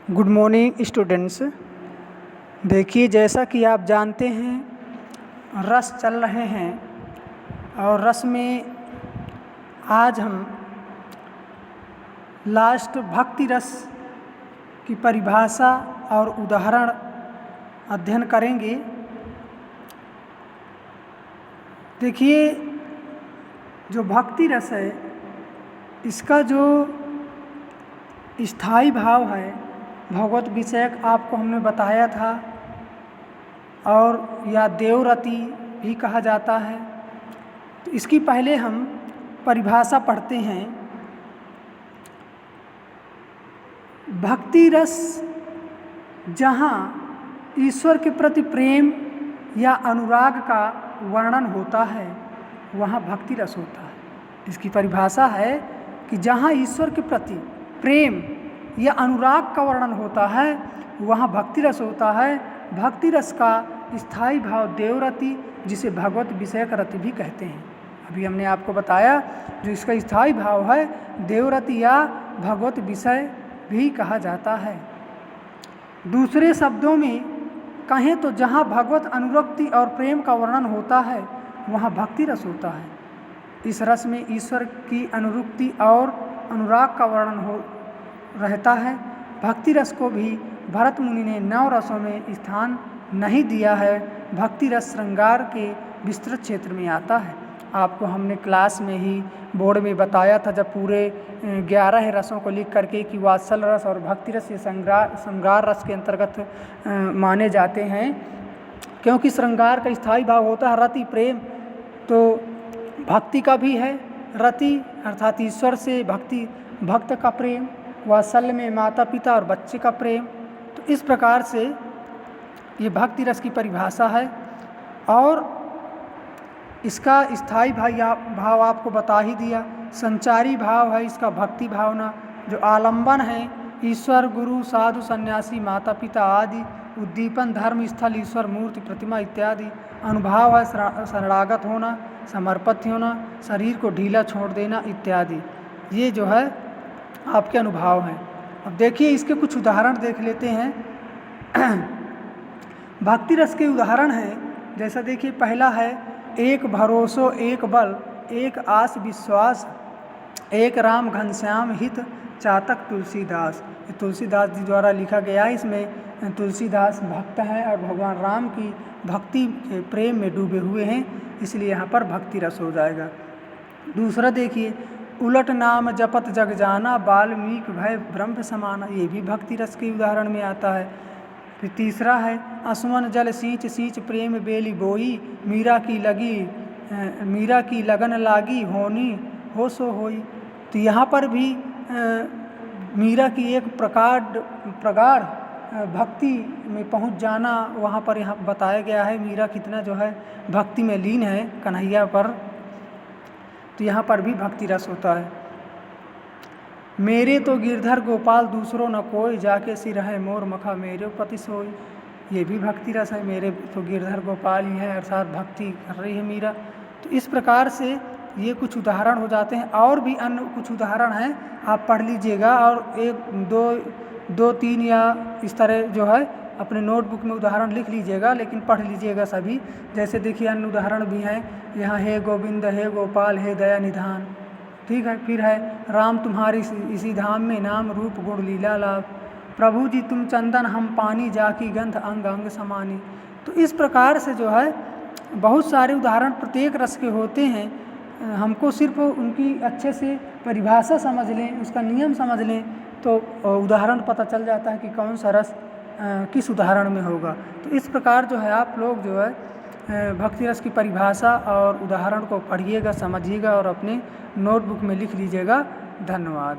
Good morning students. देखिए, जैसा कि आप जानते हैं रस चल रहे हैं और रस में आज हम लास्ट भक्ति रस की परिभाषा और उदाहरण अध्ययन करेंगे। देखिए, जो भक्ति रस है इसका जो स्थायी भाव है भगवत विषयक आपको हमने बताया था, और या देवरति भी कहा जाता है। तो इसकी पहले हम परिभाषा पढ़ते हैं। भक्ति रस जहाँ ईश्वर के प्रति प्रेम या अनुराग का वर्णन होता है वहाँ भक्ति रस होता है। इसकी परिभाषा है कि जहाँ ईश्वर के प्रति प्रेम या अनुराग का वर्णन होता है वहाँ भक्ति रस होता है। भक्ति रस का स्थायी भाव देवरति, जिसे भगवत विषयक रति भी कहते हैं। अभी हमने आपको बताया जो इसका स्थायी भाव है देवरति या भगवत विषय भी कहा जाता है। दूसरे शब्दों में कहें तो जहाँ भगवत अनुरक्ति और प्रेम का वर्णन होता है वहाँ भक्ति रस होता है। इस रस में ईश्वर की अनुरक्ति और अनुराग का वर्णन रहता है। भक्ति रस को भी भरत मुनि ने 9 रसों में स्थान नहीं दिया है। भक्ति रस श्रृंगार के विस्तृत क्षेत्र में आता है। आपको हमने क्लास में ही बोर्ड में बताया था, जब पूरे 11 रसों को लिख करके कि वात्सल रस और भक्ति रस ये श्रृंगार रस के अंतर्गत माने जाते हैं, क्योंकि श्रृंगार का स्थायी भाव होता है रति प्रेम। तो भक्ति का भी है रति, अर्थात ईश्वर से भक्त का प्रेम, वात्सल्य में माता पिता और बच्चे का प्रेम। तो इस प्रकार से ये भक्ति रस की परिभाषा है। और इसका स्थायी भाव आपको बता ही दिया। संचारी भाव है इसका भक्ति भावना, जो आलंबन है ईश्वर, गुरु, साधु, सन्यासी, माता पिता आदि। उद्दीपन धर्म स्थल, ईश्वर, मूर्ति, प्रतिमा इत्यादि। अनुभाव है शरणागत होना, समर्पित होना, शरीर को ढीला छोड़ देना इत्यादि। ये जो है आपके अनुभाव हैं। अब देखिए इसके कुछ उदाहरण देख लेते हैं। भक्ति रस के उदाहरण हैं, जैसा देखिए पहला है एक भरोसो एक बल, एक आस विश्वास, एक राम घनश्याम हित, चातक तुलसीदास। ये तुलसीदास जी द्वारा लिखा गया है। इसमें तुलसीदास भक्त हैं और भगवान राम की भक्ति के प्रेम में डूबे हुए हैं, इसलिए यहाँ पर भक्ति रस हो जाएगा। दूसरा देखिए उलट नाम जपत जग जाना, वाल्मीकि भय ब्रह्म समाना। ये भी भक्ति रस के उदाहरण में आता है। फिर तीसरा है असुमन जल सींच सींच प्रेम बेली बोई, मीरा की लगन लागी होनी हो सो होई। तो यहाँ पर भी मीरा की एक प्रगाढ़ भक्ति में पहुँच जाना वहाँ पर यहाँ बताया गया है। मीरा कितना जो है भक्ति में लीन है कन्हैया पर, तो यहाँ पर भी भक्ति रस होता है। मेरे तो गिरधर गोपाल दूसरों न कोई, जाके सिर है मोर मखा मेरे पति सोई। ये भी भक्ति रस है। मेरे तो गिरधर गोपाल ही हैं, अर्थात भक्ति कर रही है मीरा। तो इस प्रकार से ये कुछ उदाहरण हो जाते हैं। और भी अन्य कुछ उदाहरण हैं, आप पढ़ लीजिएगा और 1 2 3 या इस तरह जो है अपने नोटबुक में उदाहरण लिख लीजिएगा, लेकिन पढ़ लीजिएगा सभी। जैसे देखिए अन्य उदाहरण भी हैं यहाँ, हे गोविंद हे गोपाल हे दया निधान। ठीक है। फिर है राम तुम्हारी इसी धाम में नाम रूप गुण लीला लाभ, प्रभु जी तुम चंदन हम पानी, जाकी गंध अंग अंग समानी। तो इस प्रकार से जो है बहुत सारे उदाहरण प्रत्येक रस के होते हैं। हमको सिर्फ उनकी अच्छे से परिभाषा समझ लें, उसका नियम समझ लें, तो उदाहरण पता चल जाता है कि कौन सा रस किस उदाहरण में होगा। तो इस प्रकार जो है आप लोग जो है भक्ति रस की परिभाषा और उदाहरण को पढ़िएगा, समझिएगा और अपने नोटबुक में लिख लीजिएगा। धन्यवाद।